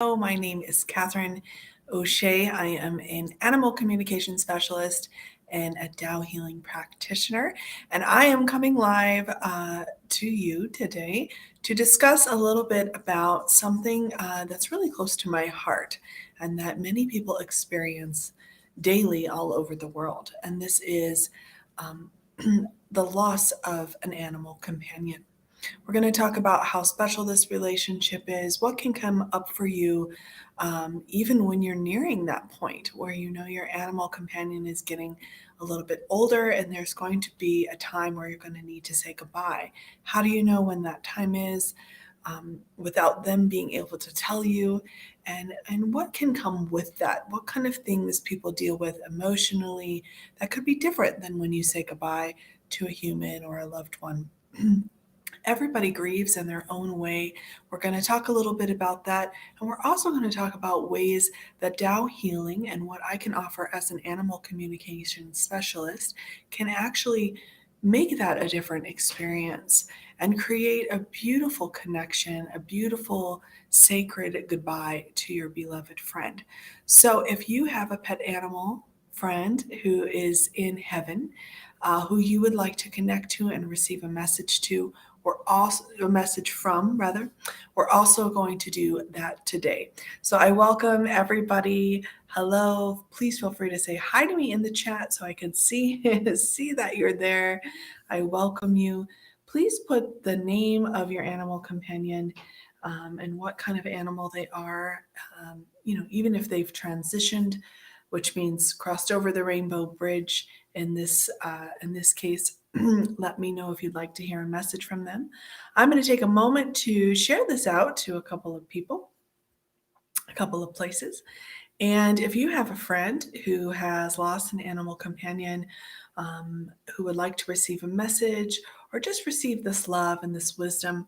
My name is Katherine O'Shea. I am an animal communication specialist and a Tao healing practitioner. And I am coming live to you today to discuss a little bit about something that's really close to my heart and that many people experience daily all over the world. And this is um, the loss of an animal companion. We're going to talk about how special this relationship is, what can come up for you, even when you're nearing that point where you know your animal companion is getting a little bit older and there's going to be a time where you're going to need to say goodbye. How do you know when that time is without them being able to tell you? And what can come with that? What kind of things people deal with emotionally that could be different than when you say goodbye to a human or a loved one? Everybody grieves in their own way. We're going to talk a little bit about that. And we're also going to talk about ways that Tao healing and what I can offer as an animal communication specialist can actually make that a different experience and create a beautiful connection, a beautiful sacred goodbye to your beloved friend. So if you have a pet animal friend who is in heaven, who you would like to connect to and receive a message to, we're also a message from rather, we're also going to do that today. So I welcome everybody. Hello. Please feel free to say hi to me in the chat so I can see see that you're there. I welcome you. Please put the name of your animal companion and what kind of animal they are. Even if they've transitioned, which means crossed over the rainbow bridge in this case. Let me know if you'd like to hear a message from them. I'm going to take a moment to share this out to a couple of people, a couple of places. And if you have a friend who has lost an animal companion, who would like to receive a message or just receive this love and this wisdom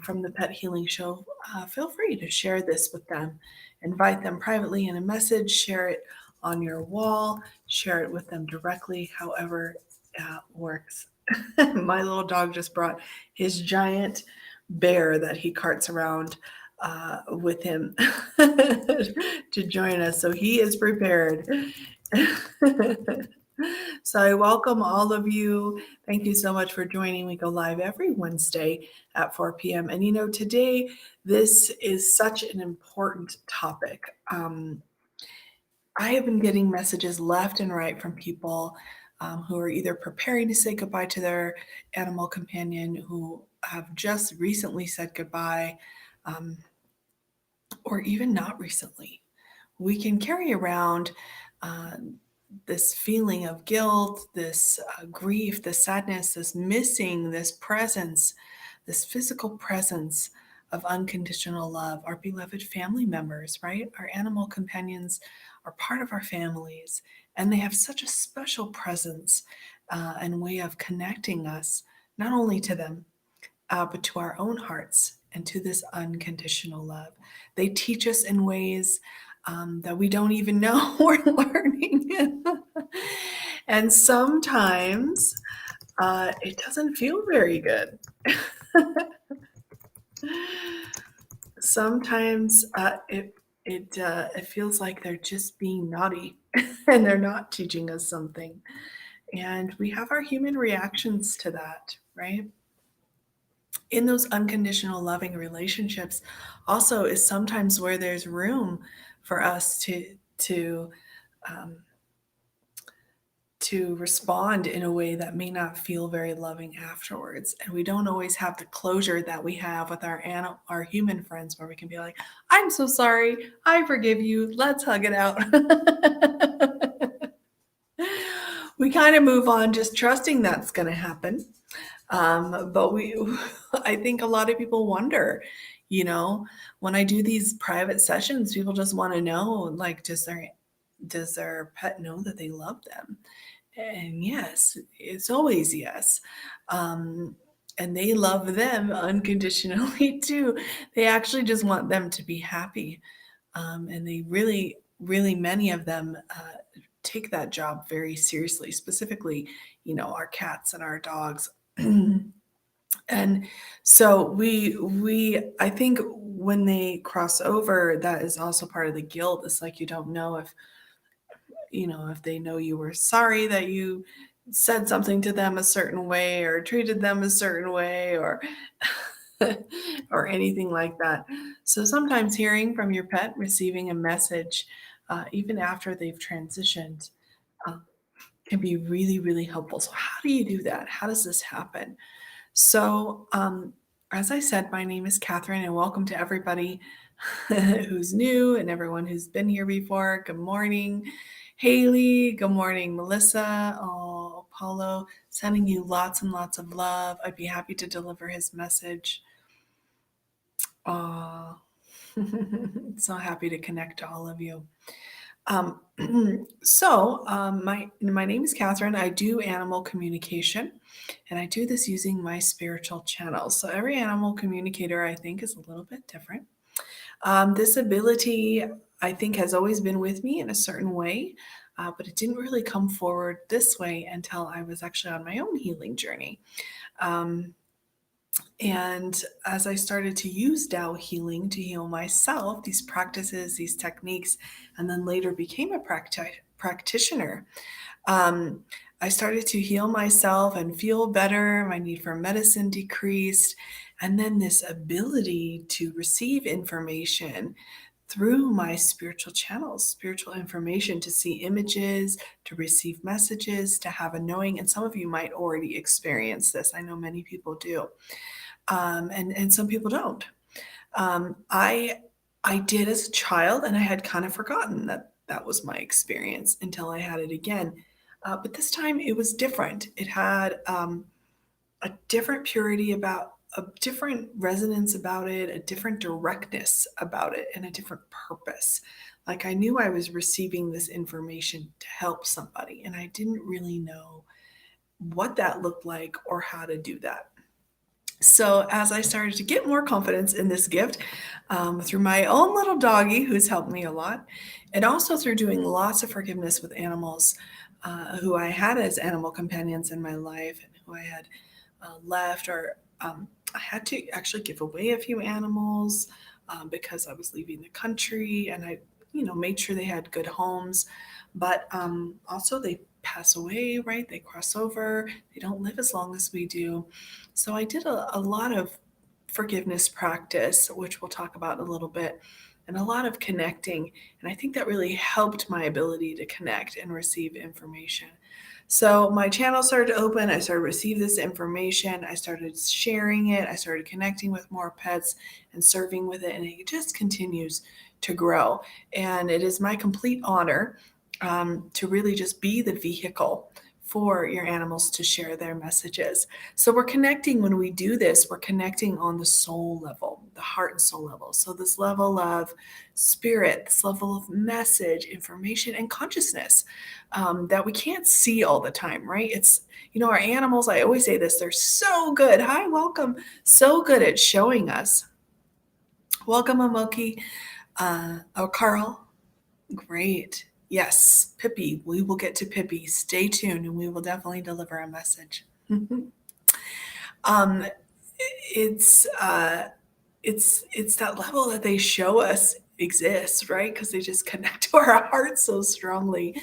from the Pet Healing Show, feel free to share this with them. Invite them privately in a message, share it on your wall, share it with them directly, however works. My little dog just brought his giant bear that he carts around with him to join us. So he is prepared. So I welcome all of you. Thank you so much for joining. We go live every Wednesday at 4 p.m. And today this is such an important topic. I have been getting messages left and right from people who are either preparing to say goodbye to their animal companion, who have just recently said goodbye, um, or even not recently. We can carry around uh, this feeling of guilt, this grief, this sadness, this missing, this presence, this physical presence of unconditional love. Our beloved family members, right? Our animal companions are part of our families, and they have such a special presence and way of connecting us, not only to them, but to our own hearts and to this unconditional love. They teach us in ways that we don't even know we're learning. And sometimes it doesn't feel very good. Sometimes it feels like they're just being naughty and they're not teaching us something. And we have our human reactions to that, right? In those unconditional loving relationships also is sometimes where there's room for us to um, to respond in a way that may not feel very loving afterwards. And we don't always have the closure that we have with our human friends, where we can be like, I'm so sorry, I forgive you, let's hug it out. We kind of move on just trusting that's going to happen. But I think a lot of people wonder, when I do these private sessions, people just want to know, like, does their pet know that they love them? And yes, it's always yes. Um, and they love them unconditionally too. They actually just want them to be happy. And they really, really, many of them take that job very seriously, specifically, our cats and our dogs. And so I think when they cross over, that is also part of the guilt. It's like you don't know if, if they know you were sorry that you said something to them a certain way or treated them a certain way or or anything like that. So sometimes hearing from your pet, receiving a message, even after they've transitioned, uh, can be really, really helpful. So how do you do that? How does this happen? So, as I said, my name is Katherine, and welcome to everybody who's new and everyone who's been here before. Good morning, Haley. Good morning, Melissa. Oh, Paulo, sending you lots and lots of love. I'd be happy to deliver his message. Aw, so happy to connect to all of you. Um, my name is Katherine. I do animal communication, and I do this using my spiritual channels. So every animal communicator, I think, is a little bit different. This ability, I think, has always been with me in a certain way, but it didn't really come forward this way until I was actually on my own healing journey. Um, and as I started to use Tao healing to heal myself, these practices, these techniques, and then later became a practitioner, um, I started to heal myself and feel better. My need for medicine decreased. And then this ability to receive information through my spiritual channels, spiritual information, to see images, to receive messages, to have a knowing. And some of you might already experience this. I know many people do, and some people don't. I did as a child, and I had kind of forgotten that that was my experience until I had it again. But this time it was different. It had a different purity about, a different resonance about it, a different directness about it, and a different purpose. Like I knew I was receiving this information to help somebody, and I didn't really know what that looked like or how to do that. So, as I started to get more confidence in this gift, through my own little doggy, who's helped me a lot, and also through doing lots of forgiveness with animals who I had as animal companions in my life and who I had left, or I had to actually give away a few animals because I was leaving the country, and I, made sure they had good homes, but also they pass away, right? They cross over. They don't live as long as we do. So I did a lot of forgiveness practice, which we'll talk about in a little bit, and a lot of connecting. And I think that really helped my ability to connect and receive information. So my channel started to open. I started to receive this information. I started sharing it. I started connecting with more pets and serving with it. And it just continues to grow. And it is my complete honor to really just be the vehicle for your animals to share their messages. So we're connecting when we do this, we're connecting on the soul level, the heart and soul level. So this level of spirit, this level of message, information, and consciousness that we can't see all the time, right? It's, our animals, I always say this, they're so good. Hi, welcome. So good at showing us. Welcome, Amoki. Carl. Great. Yes, Pippi. We will get to Pippi. Stay tuned and we will definitely deliver a message. um, it's it's that level that they show us exists, right? Because they just connect to our hearts so strongly,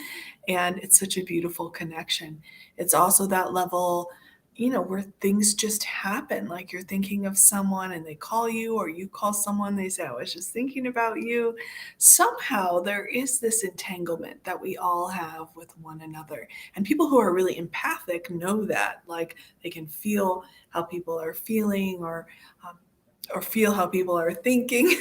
and it's such a beautiful connection. It's also that level, where things just happen. Like you're thinking of someone and they call you, or you call someone, they say, I was just thinking about you. Somehow there is this entanglement that we all have with one another. And people who are really empathic know that. Like they can feel how people are feeling, um, or feel how people are thinking.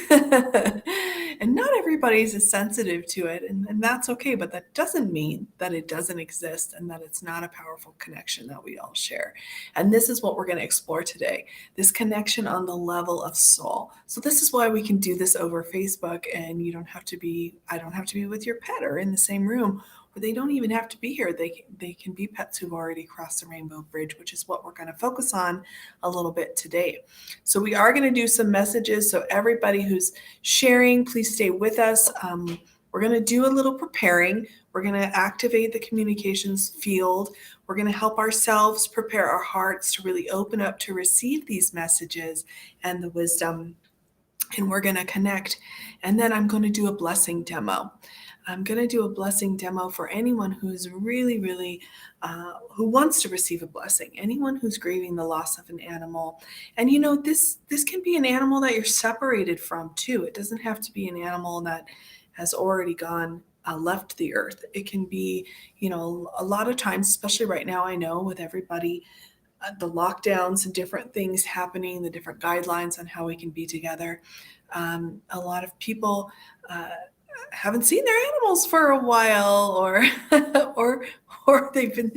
And not everybody's as sensitive to it, and that's okay, but that doesn't mean that it doesn't exist and that it's not a powerful connection that we all share. And this is what we're going to explore today, this connection on the level of soul. So this is why we can do this over Facebook, and I don't have to be with your pet or in the same room, or they don't even have to be here. They can be pets who've already crossed the rainbow bridge, which is what we're going to focus on a little bit today. So we are going to do some messages. So everybody who's sharing, please stay with us. We're going to do a little preparing. We're going to activate the communications field. We're going to help ourselves prepare our hearts to really open up to receive these messages and the wisdom and we're going to connect. And then I'm going to do a blessing demo. I'm going to do a blessing demo for anyone who's really, really, who wants to receive a blessing. Anyone who's grieving the loss of an animal, and this can be an animal that you're separated from too. It doesn't have to be an animal that has already gone. Left the earth. It can be, a lot of times, especially right now, I know with everybody the lockdowns and different things happening, the different guidelines on how we can be together. A lot of people haven't seen their animals for a while, or or or they've been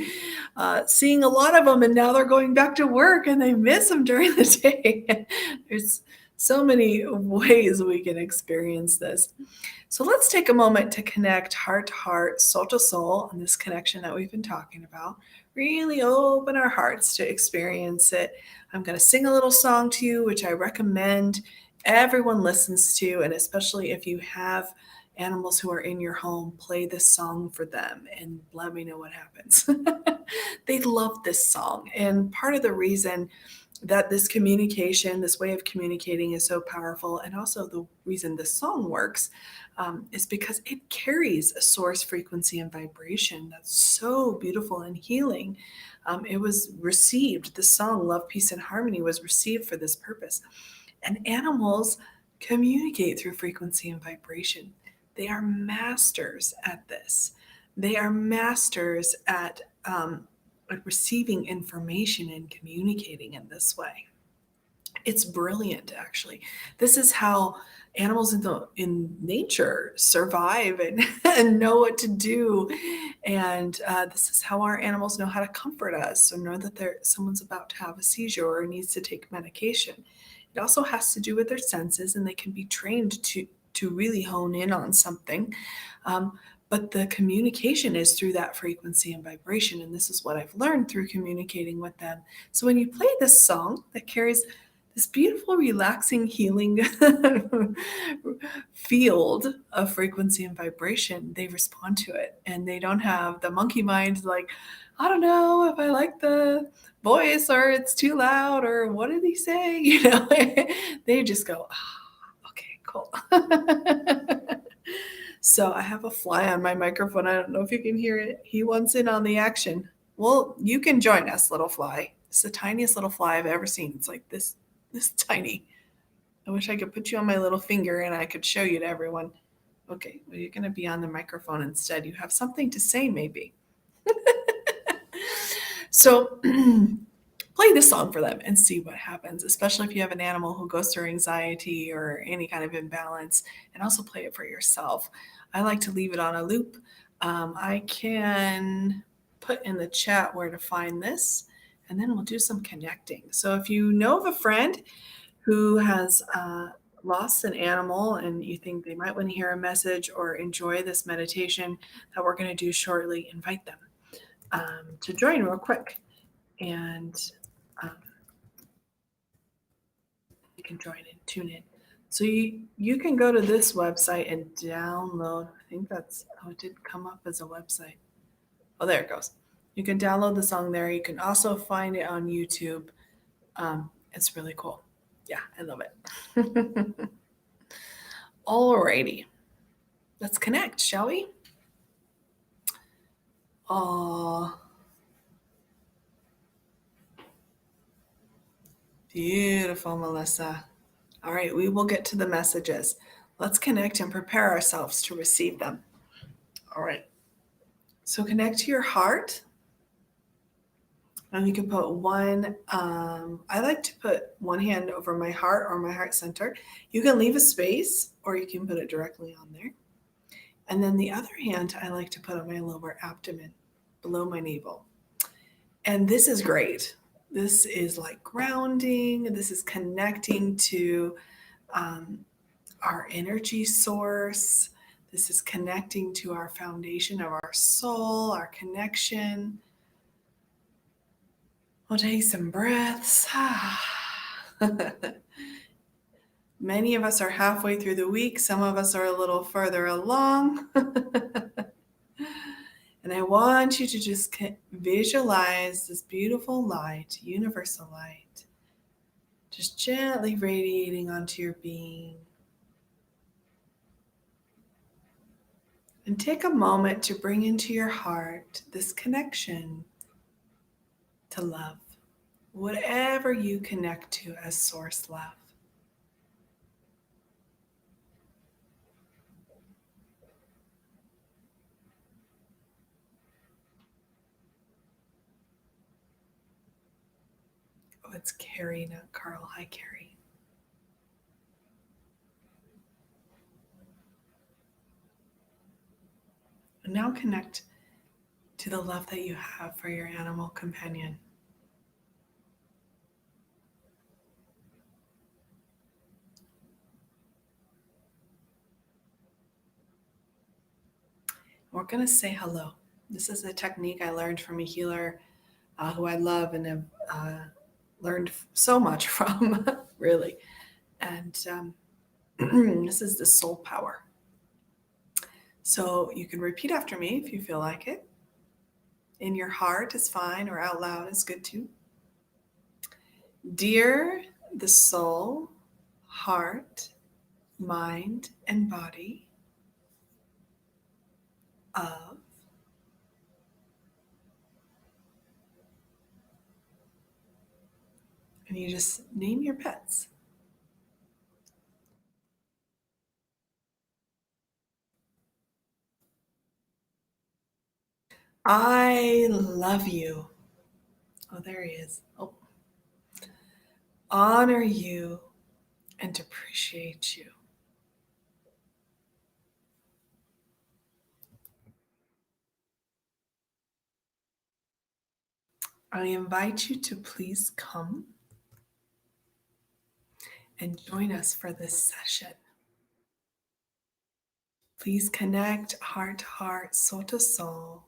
seeing a lot of them, and now they're going back to work and they miss them during the day. There's so many ways we can experience this. So let's take a moment to connect heart to heart, soul to soul on this connection that we've been talking about. Really open our hearts to experience it. I'm going to sing a little song to you, which I recommend everyone listens to, and especially if you have animals who are in your home, play this song for them and let me know what happens. They love this song. And part of the reason that this communication, this way of communicating is so powerful, and also the reason this song works is because it carries a source frequency and vibration that's so beautiful and healing. It was received, the song Love, Peace, and Harmony was received for this purpose. And animals communicate through frequency and vibration. They are masters at this. They are masters at receiving information and communicating in this way. It's brilliant, actually. This is how animals in nature survive and, and know what to do. And this is how our animals know how to comfort us or know that someone's about to have a seizure or needs to take medication. It also has to do with their senses, and they can be trained to really hone in on something. But the communication is through that frequency and vibration. And this is what I've learned through communicating with them. So when you play this song that carries this beautiful, relaxing, healing field of frequency and vibration, they respond to it. And they don't have the monkey mind like, I don't know if I like the voice or it's too loud or what did he say? They just go, okay, cool. So I have a fly on my microphone. I don't know if you can hear it. He wants in on the action. Well, you can join us, little fly. It's the tiniest little fly I've ever seen. It's like this tiny. I wish I could put you on my little finger and I could show you to everyone. Okay, well, you're going to be on the microphone instead. You have something to say, maybe. So play this song for them and see what happens, especially if you have an animal who goes through anxiety or any kind of imbalance, and also play it for yourself. I like to leave it on a loop. I can put in the chat where to find this, and then we'll do some connecting. So if you know of a friend who has lost an animal and you think they might want to hear a message or enjoy this meditation that we're going to do shortly, invite them to join real quick. And you can join in, tune in. So you can go to this website and download. I think it did come up as a website. Oh, there it goes. You can download the song there. You can also find it on YouTube. It's really cool. Yeah, I love it. Alrighty. Let's connect, shall we? Oh, beautiful, Melissa. All right, we will get to the messages. Let's connect and prepare ourselves to receive them. All right. So connect to your heart. And you can put I like to put one hand over my heart or my heart center. You can leave a space or you can put it directly on there. And then the other hand, I like to put on my lower abdomen, below my navel. And this is great. This is like grounding. This is connecting to our energy source. This is connecting to our foundation of our soul, our connection. We'll take some breaths. Many of us are halfway through the week. Some of us are a little further along. And I want you to just visualize this beautiful light, universal light, just gently radiating onto your being. And take a moment to bring into your heart this connection to love, whatever you connect to as source love. Oh, it's Carrie, not Carl. Hi, Carrie. And now connect to the love that you have for your animal companion. We're going to say hello. This is a technique I learned from a healer who I love and have learned so much from, really. And this is the soul power. So you can repeat after me if you feel like it. In your heart is fine, or out loud is good too. Dear the soul, heart, mind, and body of, and you just name your pets. I love you. Oh, there he is. Oh, honor you and appreciate you. I invite you to please come and join us for this session. Please connect heart to heart, soul to soul.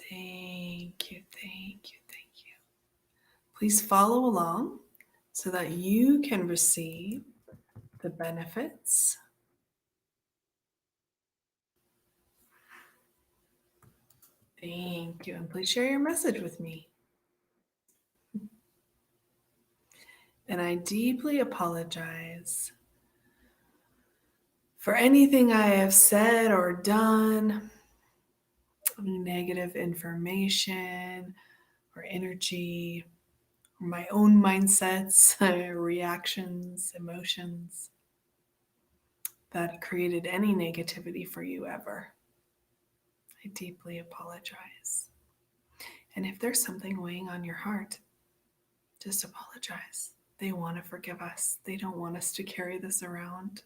Thank you, thank you, thank you. Please follow along so that you can receive the benefits. Thank you. And please share your message with me. And I deeply apologize for anything I have said or done, negative information or energy, or my own mindsets, reactions, emotions that created any negativity for you ever. I deeply apologize. And if there's something weighing on your heart, just apologize. They want to forgive us. They don't want us to carry this around.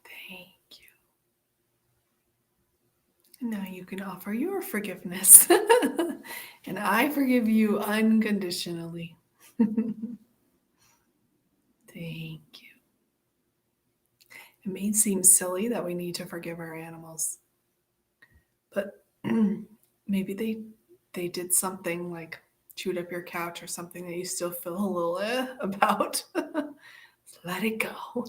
Thank you. And now you can offer your forgiveness. And I forgive you unconditionally. Thank you. It may seem silly that we need to forgive our animals, but maybe they did something like chewed up your couch or something that you still feel a little about. Let it go.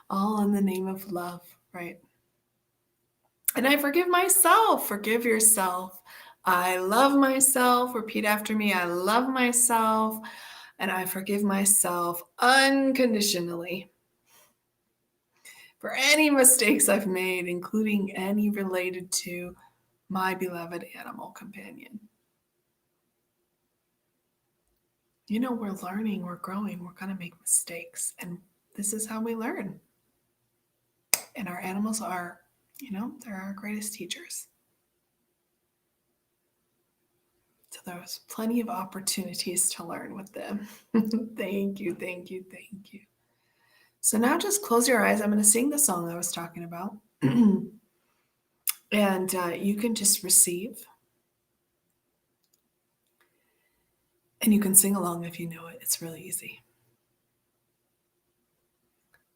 All in the name of love, right? And I forgive myself. Forgive yourself. I love myself. Repeat after me. I love myself. And I forgive myself unconditionally for any mistakes I've made, including any related to my beloved animal companion. You know, we're learning, we're growing, we're going to make mistakes. And this is how we learn. And our animals are, they're our greatest teachers. So there's plenty of opportunities to learn with them. Thank you, thank you, thank you. So now just close your eyes. I'm going to sing the song I was talking about. And you can just receive. And you can sing along if you know it. It's really easy.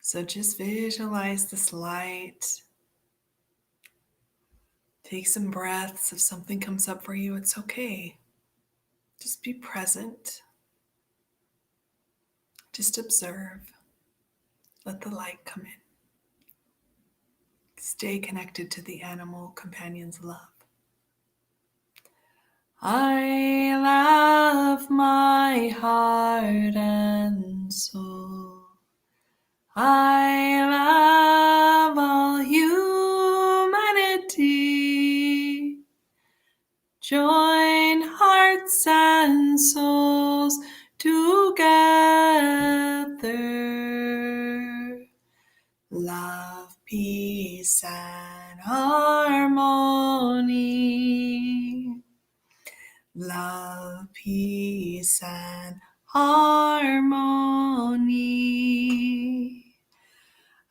So just visualize this light. Take some breaths. If something comes up for you, it's okay. Just be present. Just observe. Let the light come in. Stay connected to the animal companion's love. I love my heart and soul. I love all humanity. Join hearts and souls together. Love, peace, and harmony. Love, peace, and harmony.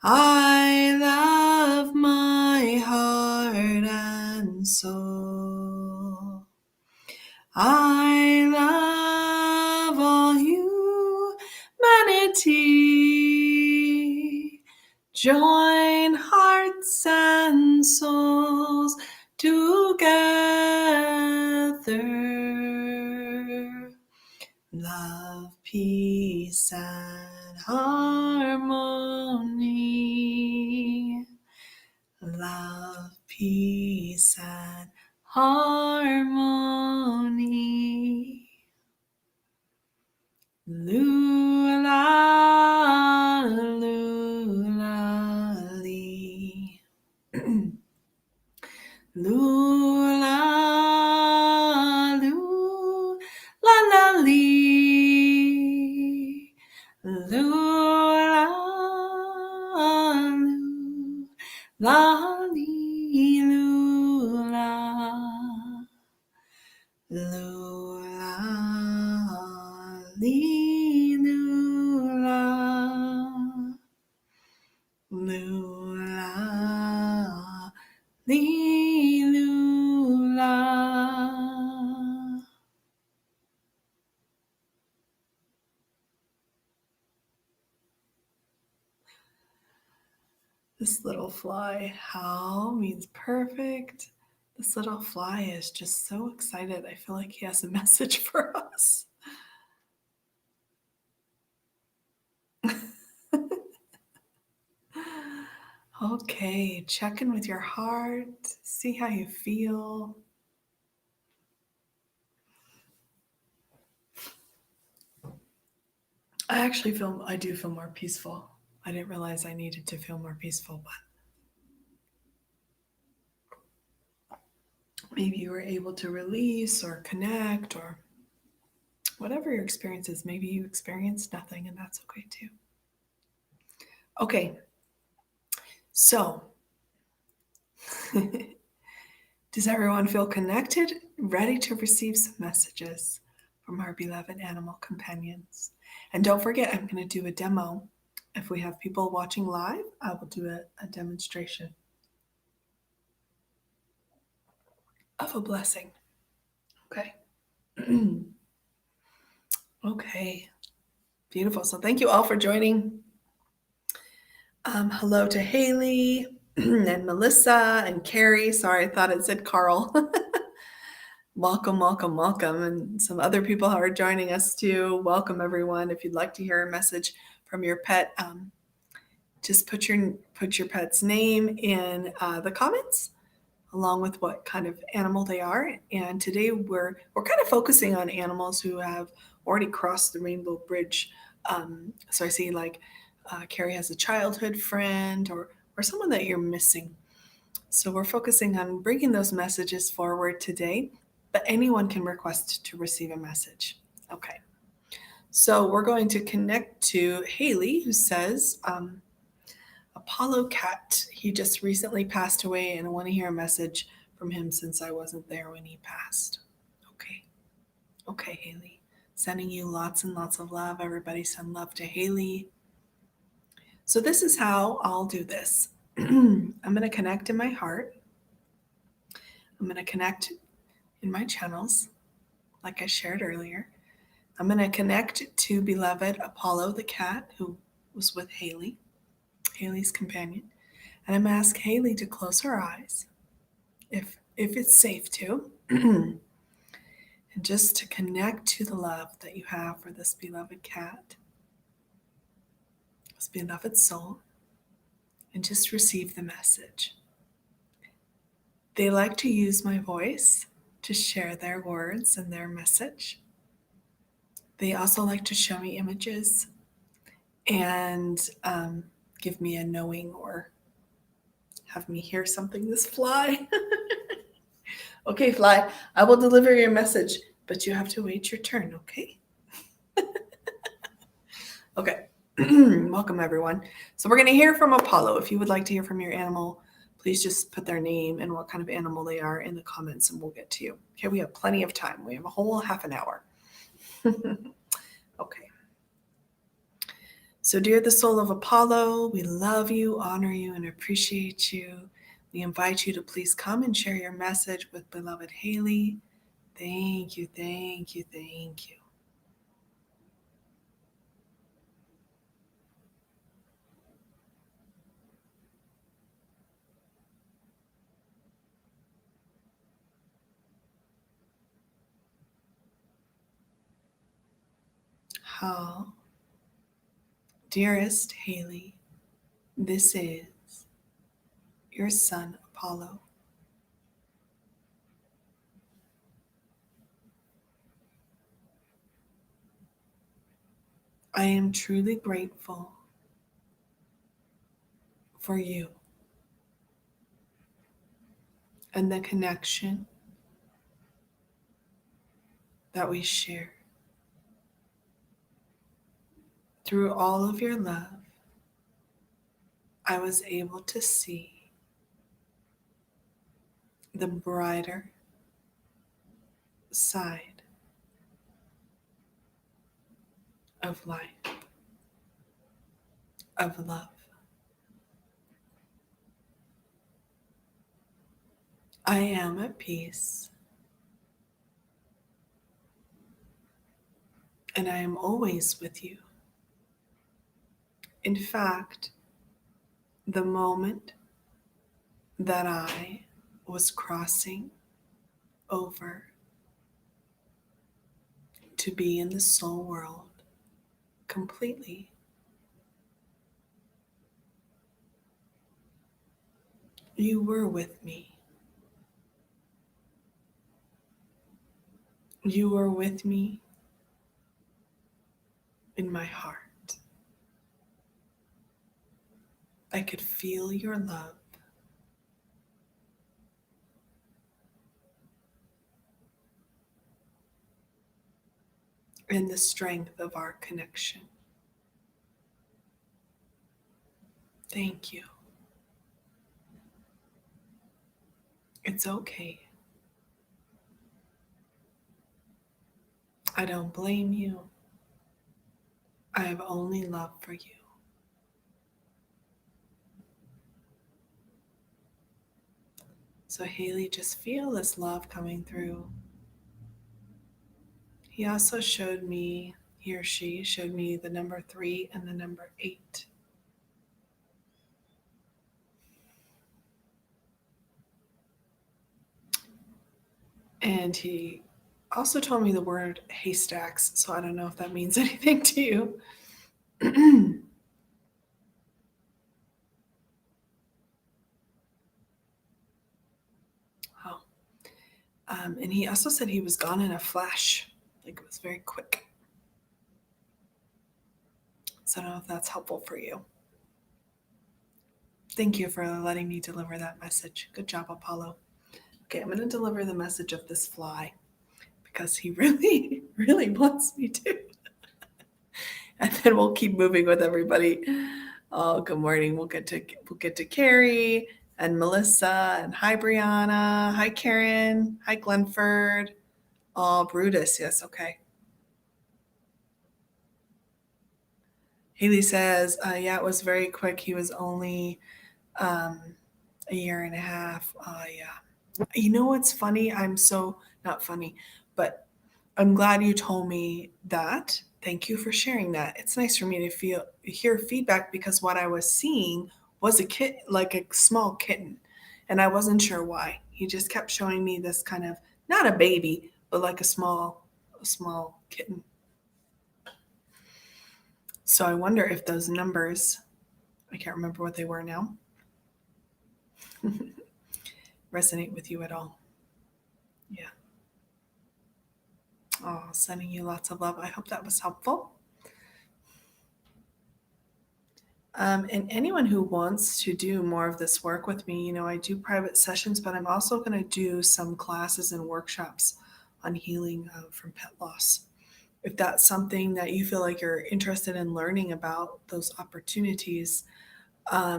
I love my heart and soul. I love all humanity. Join hearts and souls together. Love, peace, and harmony. Love, peace, and harmony. Lula, lula, lee. Lula, lula, la, la, lee. Lula, lula, lee, lula. Lula, lee, lula. Lula, lee, lula. This little fly, how means perfect. This little fly is just so excited. I feel like he has a message for us. Okay, check in with your heart. See how you feel. I do feel more peaceful. I didn't realize I needed to feel more peaceful, but maybe you were able to release or connect or whatever your experience is. Maybe you experienced nothing, and that's okay too. Okay, so does everyone feel connected, ready to receive some messages from our beloved animal companions? And don't forget, I'm going to do a demo. If we have people watching live, I will do a demonstration of a blessing. Okay. Okay. Beautiful. So thank you all for joining. Hello to Haley and Melissa and Carrie. Sorry, I thought it said Carl. Welcome, welcome, welcome. And some other people who are joining us too. Welcome, everyone. If you'd like to hear a message from your pet, just put your pet's name in the comments, along with what kind of animal they are. And today we're kind of focusing on animals who have already crossed the rainbow bridge. So I see like Carrie has a childhood friend or someone that you're missing. So we're focusing on bringing those messages forward today, but anyone can request to receive a message. Okay. So we're going to connect to Haley, who says, Apollo Cat, he just recently passed away and I want to hear a message from him since I wasn't there when he passed. Okay. Okay, Haley. Sending you lots and lots of love. Everybody send love to Haley. So this is how I'll do this. I'm going to connect in my heart. I'm going to connect in my channels, like I shared earlier. I'm going to connect to beloved Apollo the cat, who was with Haley, Haley's companion. And I'm going to ask Haley to close her eyes, if it's safe to, and just to connect to the love that you have for this beloved cat. spin off its soul, and just receive the message. They like to use my voice to share their words and their message. They also like to show me images and give me a knowing or have me hear something. This fly. Okay, fly, I will deliver your message, but you have to wait your turn, okay? Okay. Welcome, everyone. So we're going to hear from Apollo. If you would like to hear from your animal, please just put their name and what kind of animal they are in the comments and we'll get to you. Okay, we have plenty of time. We have a whole half an hour. Okay. So, dear the soul of Apollo, we love you, honor you, and appreciate you. We invite you to please come and share your message with beloved Haley. Thank you, thank you, thank you. How, dearest Haley, this is your son Apollo. I am truly grateful for you and the connection that we share. Through all of your love, I was able to see the brighter side of life, of love. I am at peace, and I am always with you. In fact, the moment that I was crossing over to be in the soul world completely, you were with me. You were with me in my heart. I could feel your love. And the strength of our connection. Thank you. It's okay. I don't blame you. I have only love for you. So Haley, just feel this love coming through. He also showed me, he or she showed me the number 3 and the number 8. And he also told me the word haystacks, so I don't know if that means anything to you. Oh. And he also said he was gone in a flash, like it was very quick. So I don't know if that's helpful for you. Thank you for letting me deliver that message. Good job, Apollo. Okay, I'm going to deliver the message of this fly because he really, really wants me to. And then we'll keep moving with everybody. Oh, good morning. We'll get to Carrie and Melissa and hi Brianna. Hi Karen. Hi Glenford. Oh, Brutus. Yes, okay. Haley says, yeah, it was very quick. He was only a year and a half. Yeah. You know what's funny? I'm so not funny, but I'm glad you told me that. Thank you for sharing that. It's nice for me to hear feedback because what I was seeing was a kit, like a small kitten, and I wasn't sure why. He just kept showing me this kind of not a baby, but like a small kitten. So I wonder if those numbers, I can't remember what they were now, resonate with you at all. Yeah. Oh, sending you lots of love. I hope that was helpful. And anyone who wants to do more of this work with me, I do private sessions, but I'm also going to do some classes and workshops on healing from pet loss. If that's something that you feel like you're interested in learning about, those opportunities,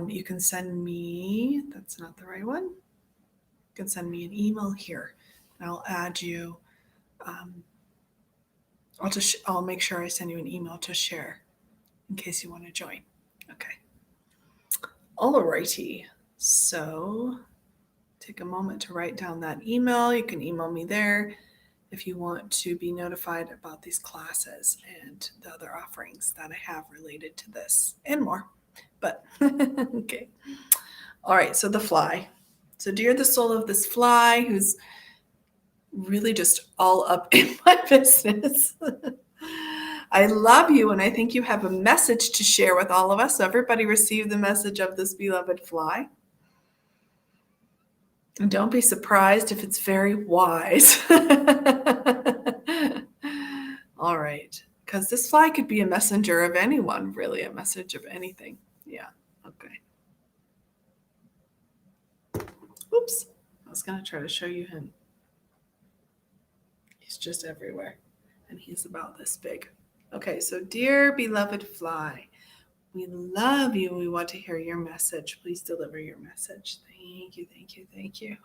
you can send me, that's not the right one, you can send me an email here and I'll add you. Um, I'll make sure I send you an email to share in case you want to join. Okay. Alrighty. So take a moment to write down that email. You can email me there if you want to be notified about these classes and the other offerings that I have related to this and more. But okay. All right. So the fly. So, dear the soul of this fly who's really just all up in my business. I love you and I think you have a message to share with all of us. So everybody receive the message of this beloved fly. And don't be surprised if it's very wise. All right. Because this fly could be a messenger of anyone, really, a message of anything. Yeah. Okay. Oops. I was going to try to show you him. He's just everywhere. And he's about this big. Okay. So, dear beloved fly, we love you. We want to hear your message. Please deliver your message. Thank you. Thank you. Thank you.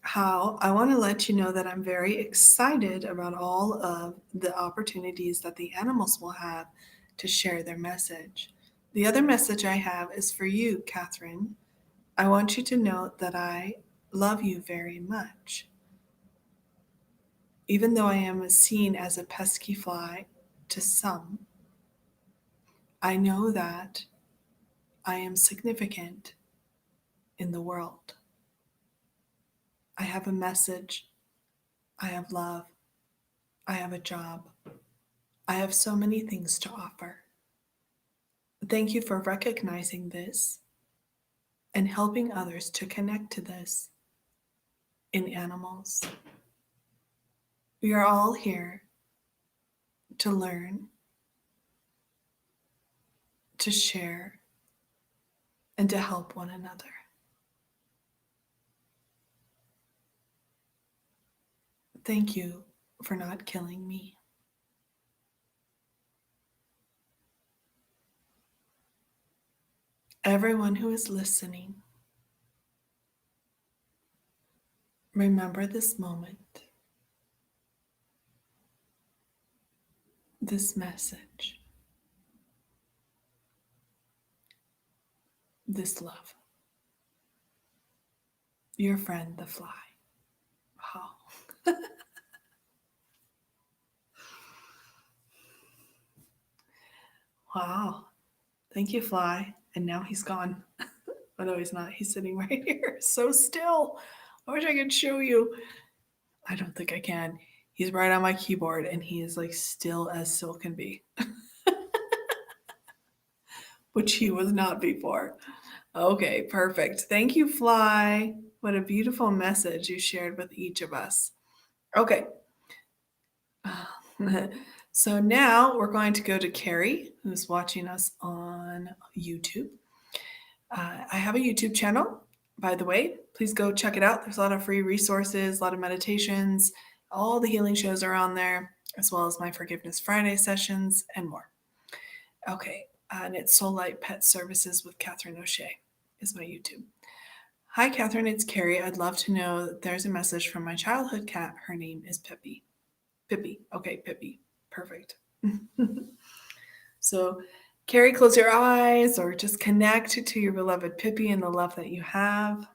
How I want to let you know that I'm very excited about all of the opportunities that the animals will have to share their message. The other message I have is for you, Katherine. I want you to know that I love you very much. Even though I am seen as a pesky fly to some, I know that I am significant in the world. I have a message. I have love. I have a job. I have so many things to offer. Thank you for recognizing this and helping others to connect to this in animals. We are all here to learn, to share, and to help one another. Thank you for not killing me. Everyone who is listening, remember this moment, this message, this love. Your friend, the fly. Wow. Wow. Thank you, fly. And now he's gone. Oh, no, he's not. He's sitting right here, so still. I wish I could show you. I don't think I can. He's right on my keyboard and he is like still as still can be, which he was not before. Okay, perfect. Thank you, Fly. What a beautiful message you shared with each of us. Okay. So now we're going to go to Carrie, who's watching us on YouTube. I have a YouTube channel, by the way. Please go check it out. There's a lot of free resources, a lot of meditations. All the healing shows are on there, as well as my Forgiveness Friday sessions and more. Okay, and it's Soul Light Pet Services with Katherine O'Shea is my YouTube. Hi, Katherine, it's Carrie. I'd love to know that there's a message from my childhood cat. Her name is Pippi. Pippi. Okay, Pippi. Perfect. So, Carrie, close your eyes or just connect to your beloved Pippi and the love that you have.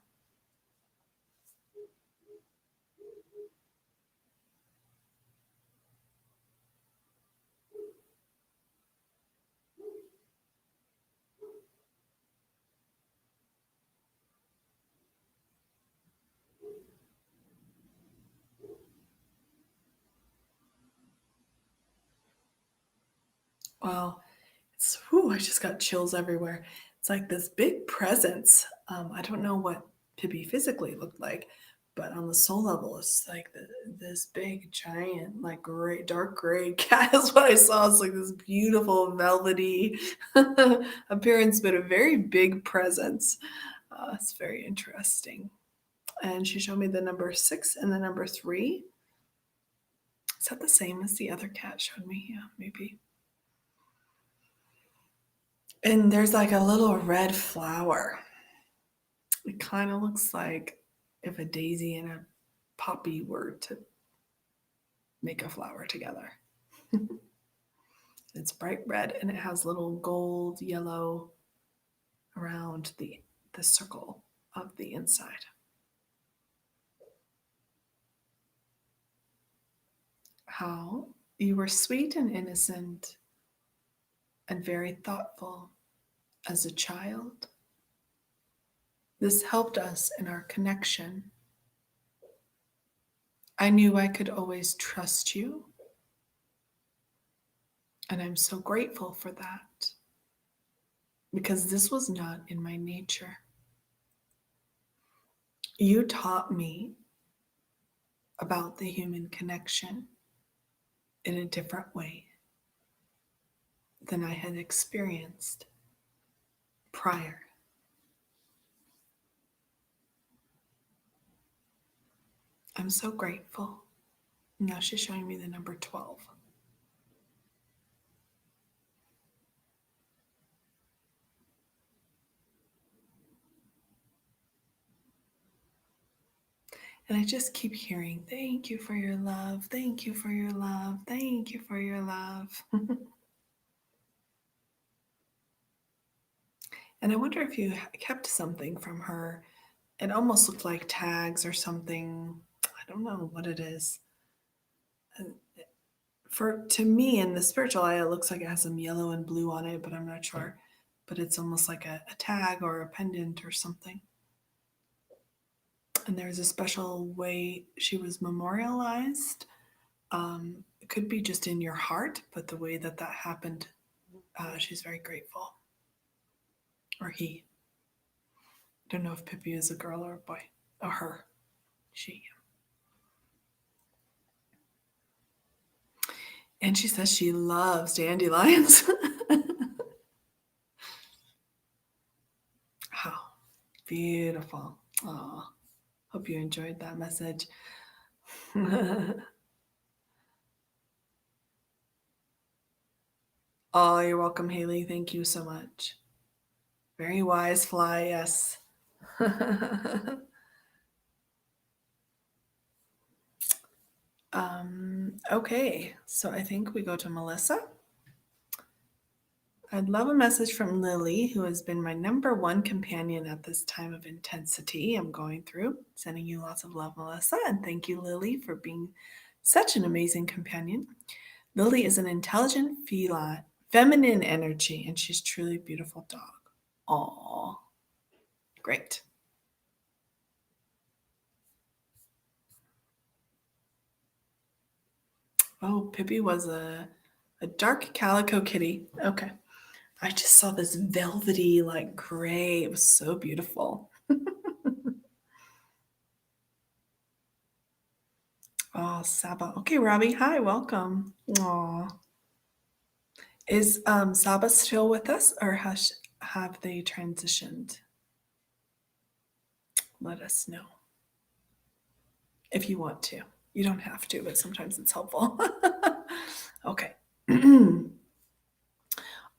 Wow. It's, whew, I just got chills everywhere. It's like this big presence. I don't know what Pippi physically looked like, but on the soul level, it's like this big, giant, like gray, dark gray cat is what I saw. It's like this beautiful, velvety appearance, but a very big presence. It's very interesting. And she showed me the number 6 and the number 3. Is that the same as the other cat showed me? Yeah, maybe. And there's like a little red flower. It kind of looks like if a daisy and a poppy were to make a flower together. It's bright red and it has little gold yellow around the circle of the inside. How you were sweet and innocent and very thoughtful as a child. This helped us in our connection. I knew I could always trust you, and I'm so grateful for that because this was not in my nature. You taught me about the human connection in a different way than I had experienced prior. I'm so grateful. Now she's showing me the number 12. And I just keep hearing, thank you for your love. Thank you for your love. Thank you for your love. And I wonder if you kept something from her. It almost looked like tags or something. I don't know what it is. For to me, in the spiritual eye, it looks like it has some yellow and blue on it, but I'm not sure. But it's almost like a tag or a pendant or something. And there's a special way she was memorialized. It could be just in your heart, but the way that happened, she's very grateful. Or he. I don't know if Pippi is a girl or a boy. Or her. She. And she says she loves dandelions. How beautiful. Oh, hope you enjoyed that message. Oh, you're welcome, Haley. Thank you so much. Very wise fly, yes. Okay, so I think we go to Melissa. I'd love a message from Lily, who has been my number one companion at this time of intensity I'm going through. Sending you lots of love, Melissa, and thank you, Lily, for being such an amazing companion. Lily is an intelligent feline, feminine energy, and she's truly a beautiful dog. Aww, great. Oh, Pippi was a dark calico kitty. Okay. I just saw this velvety, like gray. It was so beautiful. Oh, Saba. Okay, Robbie. Hi, welcome. Aw. Is Saba still with us or have they transitioned? Let us know if you want to. You don't have to, but sometimes it's helpful. Okay.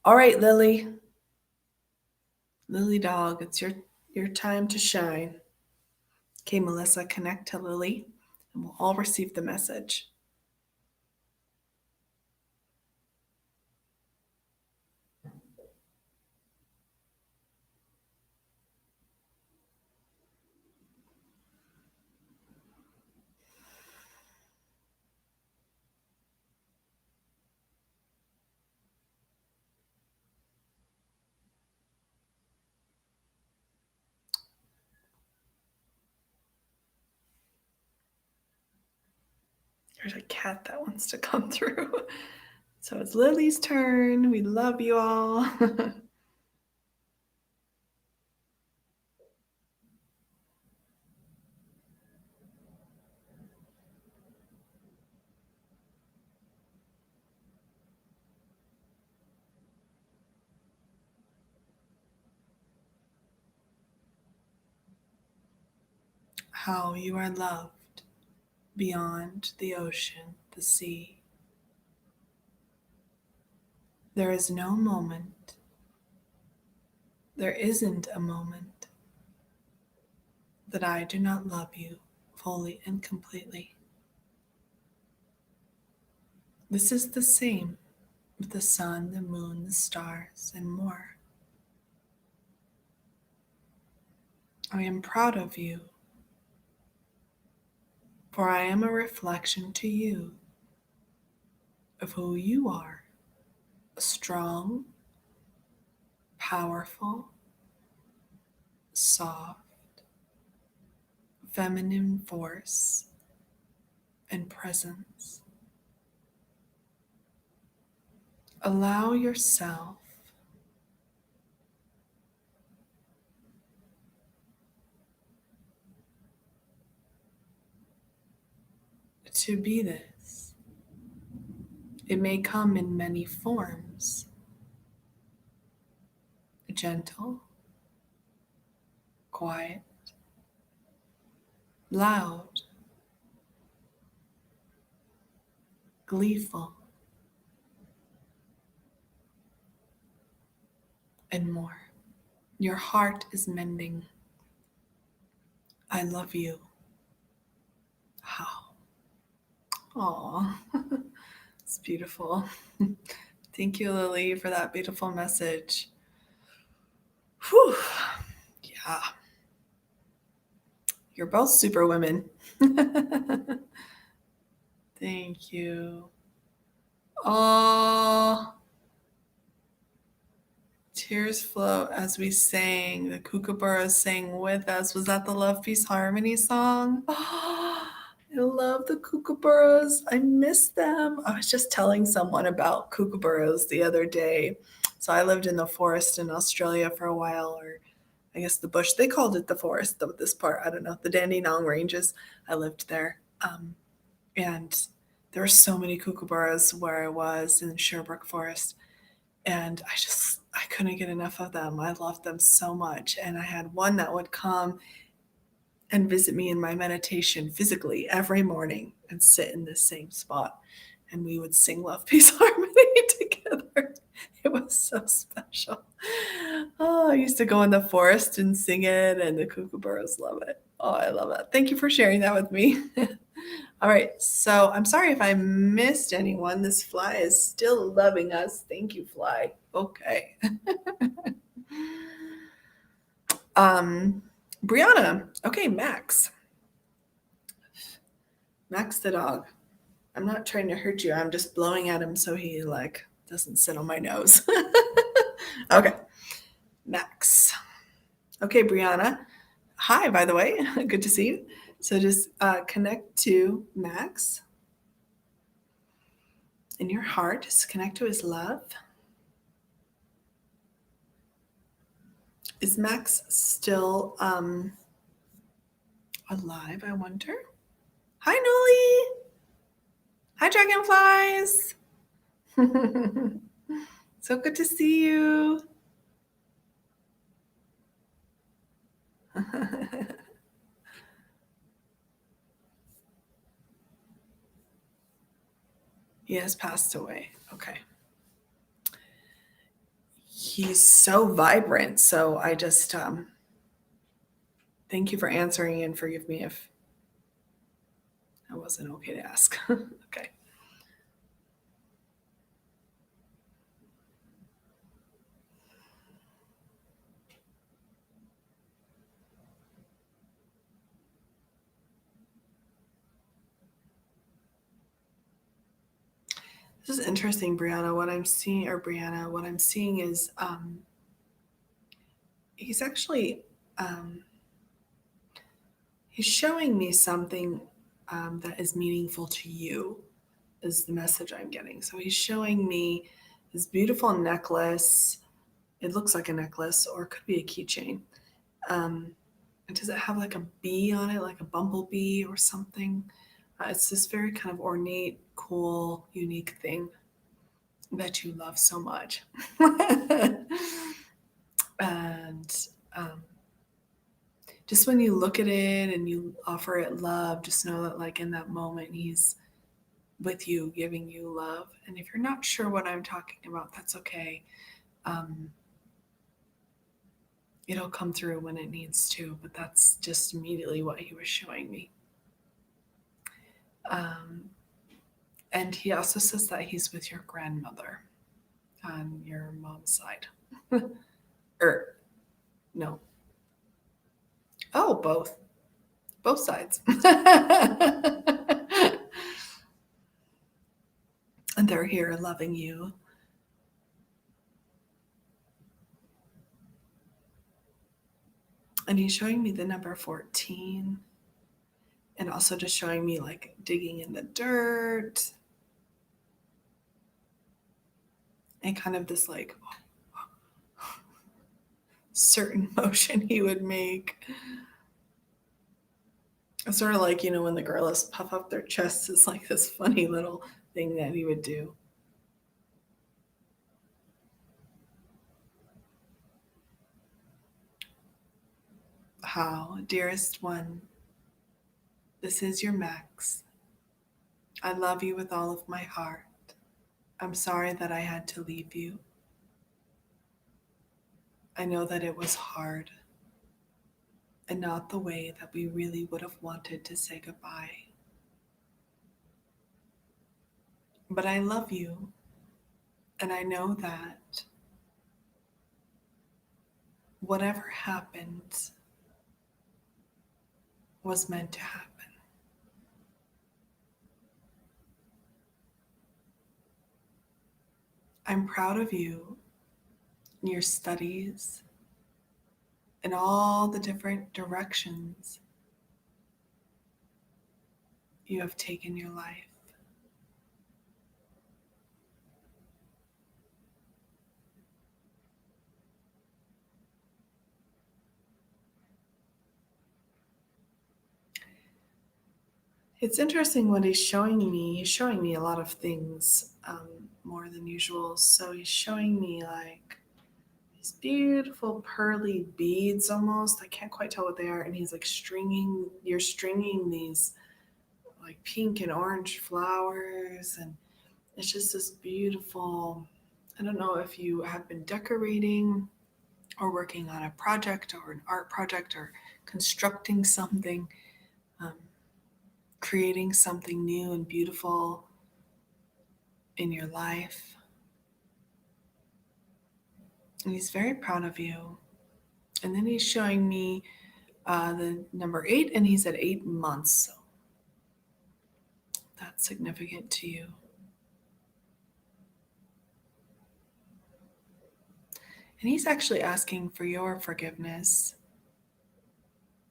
All right, Lily. Lily dog, it's your time to shine. Okay, Melissa, connect to Lily and we'll all receive the message. There's a cat that wants to come through. So it's Lily's turn. We love you all. How you are loved beyond the ocean, the sea. There is no moment, there isn't a moment that I do not love you fully and completely. This is the same with the sun, the moon, the stars, and more. I am proud of you, for I am a reflection to you of who you are, a strong, powerful, soft, feminine force and presence. Allow yourself to be this. It may come in many forms: gentle, quiet, loud, gleeful, and more. Your heart is mending. I love you. How? Aw, it's beautiful. Thank you, Lily, for that beautiful message. Whew. Yeah, you're both super women. Thank you. Oh, tears flow as we sang. The Kookaburras sang with us. Was that the Love Peace Harmony song? Oh, I love the Kookaburras. I miss them. I was just telling someone about Kookaburras the other day. So I lived in the forest in Australia for a while, or I guess the bush. They called it the forest, though this part, I don't know. The Dandenong Ranges. I lived there. And there were so many kookaburras where I was in Sherbrooke Forest, and I couldn't get enough of them. I loved them so much, and I had one that would come and visit me in my meditation physically every morning and sit in the same spot, and we would sing Love Peace Harmony together. It was so special. Oh, I used to go in the forest and sing it, and the kookaburras love it. Oh, I love it. Thank you for sharing that with me. All right, so I'm sorry if I missed anyone. This fly is still loving us. Thank you, fly. Okay. um, Brianna. Okay, Max. Max the dog. I'm not trying to hurt you. I'm just blowing at him so he like doesn't sit on my nose. Okay, Max. Okay, Brianna. Hi, by the way. Good to see you. So just connect to Max in your heart. Just connect to his love. Is Max still alive, I wonder? Hi, Noli. Hi, dragonflies. So good to see you. He has passed away. Okay. He's so vibrant. So I just thank you for answering and forgive me if that wasn't okay to ask. Okay. This is interesting, Brianna. What I'm seeing, or Brianna, what I'm seeing is he's actually he's showing me something that is meaningful to you is the message I'm getting. So he's showing me this beautiful necklace. It looks like a necklace, or it could be a keychain. Does it have like a bee on it, like a bumblebee or something? It's this very kind of ornate, cool, unique thing that you love so much. And just when you look at it and you offer it love, just know that, like, in that moment, he's with you, giving you love. And if you're not sure what I'm talking about, that's okay. Um, it'll come through when it needs to, but that's just immediately what he was showing me. Um, and he also says that he's with your grandmother on your mom's side. Or, no. Oh, both. Both sides. And they're here loving you. And he's showing me the number 14, and also just showing me like digging in the dirt and kind of this like certain motion he would make. It's sort of like, when the gorillas puff up their chests, it's like this funny little thing that he would do. How, dearest one, this is your Max. I love you with all of my heart. I'm sorry that I had to leave you. I know that it was hard and not the way that we really would have wanted to say goodbye. But I love you, and I know that whatever happened was meant to happen. I'm proud of you, your studies, and all the different directions you have taken your life. It's interesting what he's showing me. He's showing me a lot of things, more than usual. So he's showing me like these beautiful pearly beads almost. I can't quite tell what they are. And he's like you're stringing these like pink and orange flowers. And it's just this beautiful, I don't know if you have been decorating or working on a project or an art project or constructing something, um, creating something new and beautiful in your life. And he's very proud of you. And then he's showing me the number 8, and he's at 8 months. So that's significant to you. And he's actually asking for your forgiveness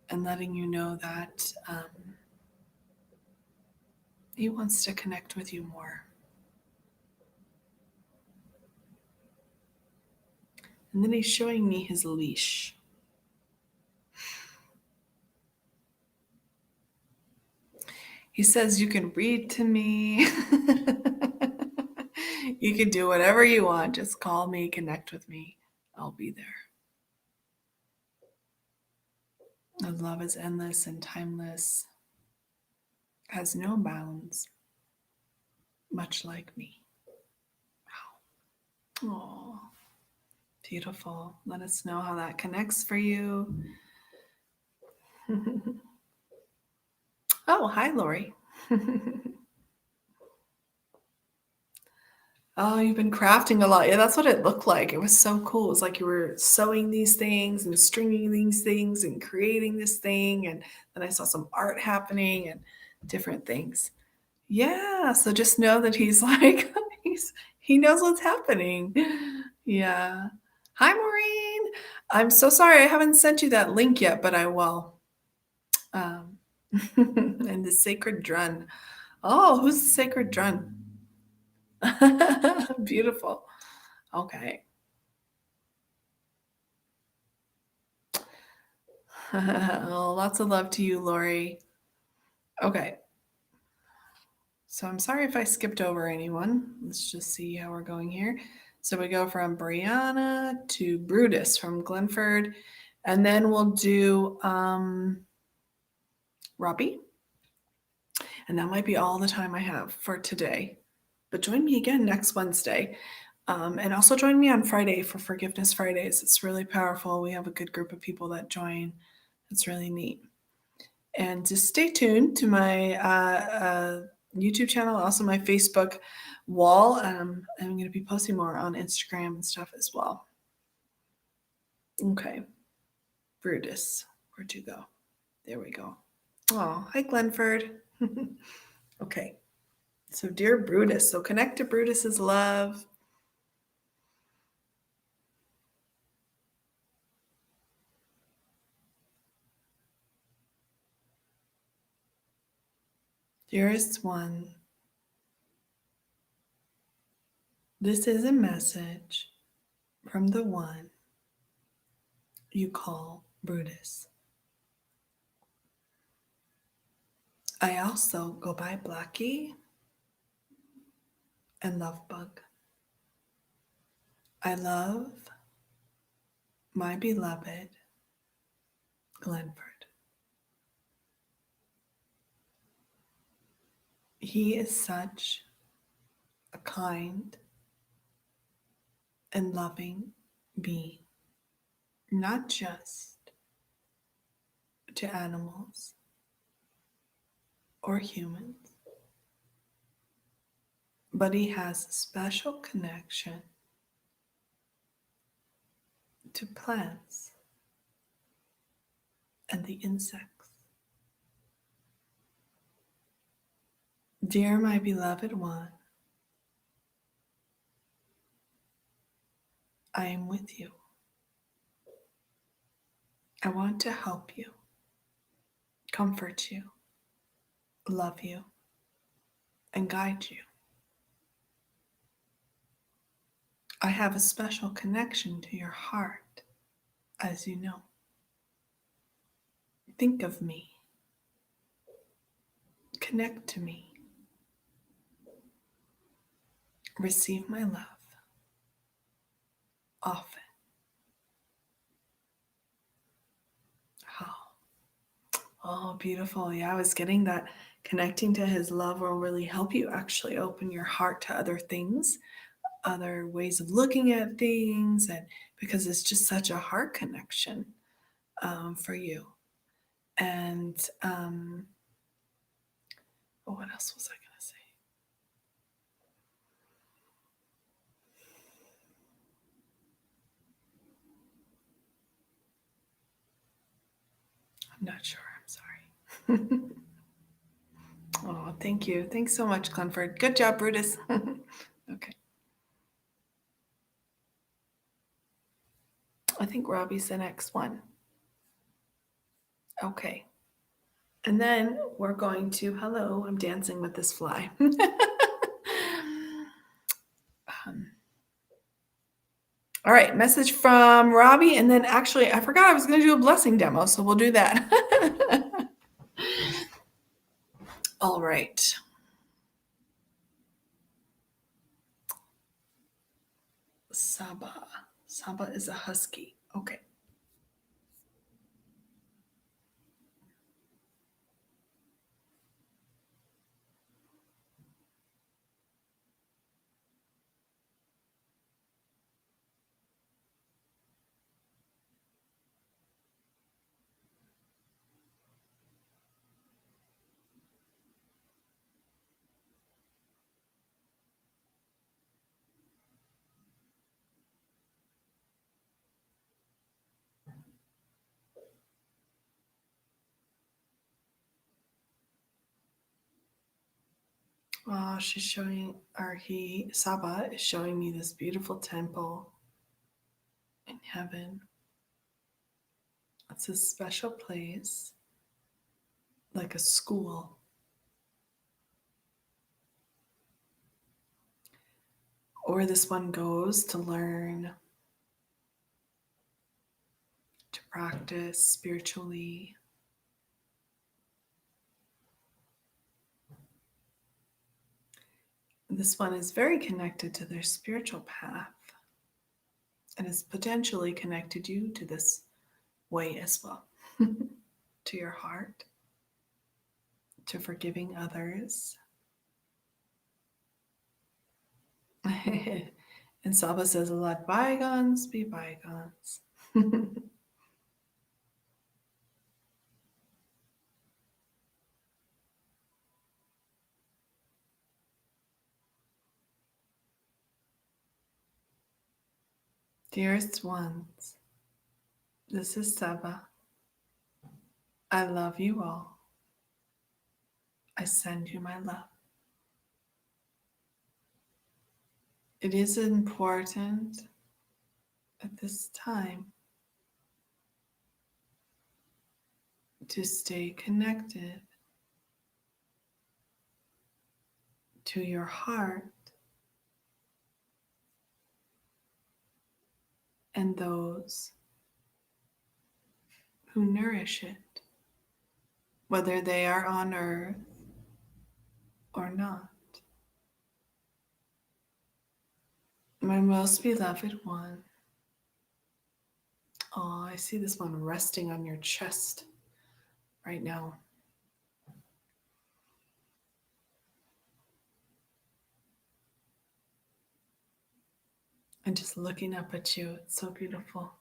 and letting you know that he wants to connect with you more. And then he's showing me his leash. He says, you can read to me. You can do whatever you want. Just call me, connect with me. I'll be there. The love is endless and timeless, has no bounds, much like me. Wow. Aww. Beautiful. Let us know how that connects for you. Oh, hi, Lori. Oh, you've been crafting a lot. Yeah, that's what it looked like. It was so cool. It was like you were sewing these things and stringing these things and creating this thing. And then I saw some art happening and different things. Yeah. So just know that he's like, he knows what's happening. Yeah. Hi, Maureen. I'm so sorry I haven't sent you that link yet, but I will. And the sacred drun. Oh, who's the sacred drun? Beautiful. Okay. Oh, lots of love to you, Lori. Okay. So I'm sorry if I skipped over anyone. Let's just see how we're going here. So we go from Brianna to Brutus from Glenford, and then we'll do Robbie. And that might be all the time I have for today. But join me again next Wednesday. And also join me on Friday for Forgiveness Fridays. It's really powerful. We have a good group of people that join. It's really neat. And just stay tuned to my YouTube channel, also my Facebook wall. I'm going to be posting more on Instagram and stuff as well. Okay. Brutus, where'd you go? There we go. Oh, hi, Glenford. Okay. So, dear Brutus, so connect to Brutus's love. Dearest one, this is a message from the one you call Brutus. I also go by Blackie and Lovebug. I love my beloved Glenford. He is such a kind and loving being, not just to animals or humans, but he has a special connection to plants and the insects. Dear my beloved one, I am with you. I want to help you, comfort you, love you, and guide you. I have a special connection to your heart, as you know. Think of me. Connect to me. Receive my love often. Oh, beautiful. Yeah, I was getting that connecting to his love will really help you actually open your heart to other things, other ways of looking at things, and because it's just such a heart connection for you. And what else was I going to say? I'm not sure. I'm sorry. Oh, thank you. Thanks so much, Glenford. Good job, Brutus. Okay. I think Robbie's the next one. Okay. And then we're going to, hello, I'm dancing with this fly. All right, message from Robbie. And then actually, I forgot I was going to do a blessing demo, so we'll do that. All right. Saba. Saba is a husky. Okay. Oh, she's showing, or he, Saba is showing me this beautiful temple in heaven. It's a special place, like a school. or this one goes to learn, to practice spiritually. This one is very connected to their spiritual path and has potentially connected you to this way as well, to your heart, to forgiving others. And Saba says, let bygones be bygones. Dearest ones, this is Saba. I love you all. I send you my love. It is important at this time to stay connected to your heart and those who nourish it, whether they are on earth or not. My most beloved one. Oh, I see this one resting on your chest right now. And just looking up at you, it's so beautiful.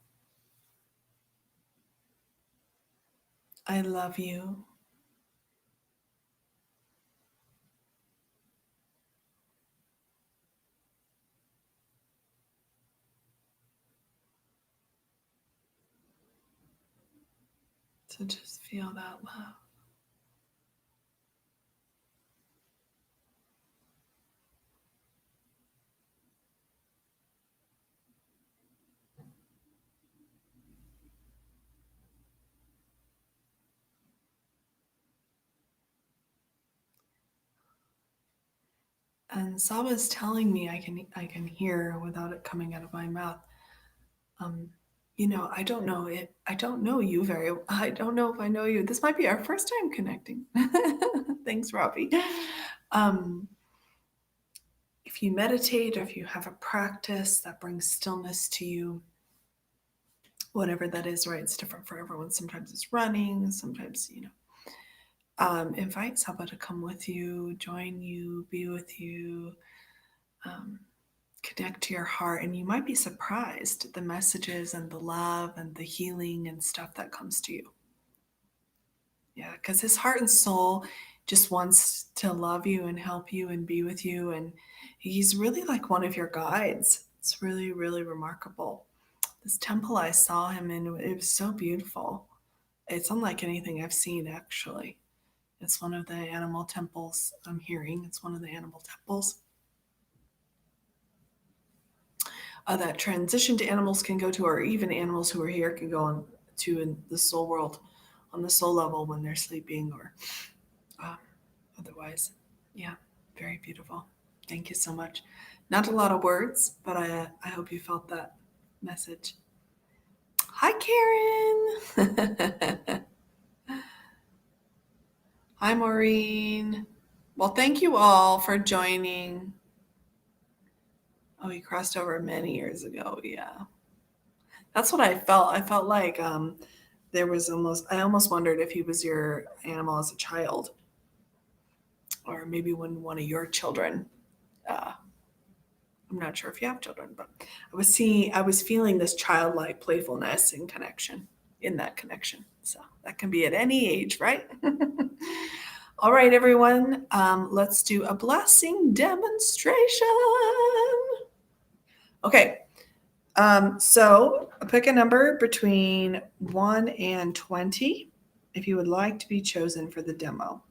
I love you. So just feel that love. And Saba's telling me I can hear without it coming out of my mouth. I don't know it. I don't know you very. I don't know if I know you. This might be our first time connecting. Thanks, Robbie. If you meditate or if you have a practice that brings stillness to you, whatever that is, right? It's different for everyone. Sometimes it's running. Sometimes, invite Saba to come with you, join you, be with you. Connect to your heart, and you might be surprised at the messages and the love and the healing and stuff that comes to you. Yeah, because his heart and soul just wants to love you and help you and be with you, and he's really like one of your guides. It's really, really remarkable. This temple I saw him in, it was so beautiful. It's unlike anything I've seen, actually. It's one of the animal temples I'm hearing. It's one of the animal temples that transition to animals can go to, or even animals who are here can go on to in the soul world, on the soul level when they're sleeping or uh, otherwise. Yeah, very beautiful. Thank you so much. Not a lot of words, but I hope you felt that message. Hi, Karen. Hi, Maureen. Well, thank you all for joining. Oh, you crossed over many years ago. Yeah. That's what I felt. I felt like I almost wondered if he was your animal as a child, or maybe when one of your children. Uh, I'm not sure if you have children, but I was feeling this childlike playfulness and connection in that connection. So that can be at any age, right? All right, everyone, let's do a blessing demonstration. Okay, so pick a number between 1 and 20 if you would like to be chosen for the demo.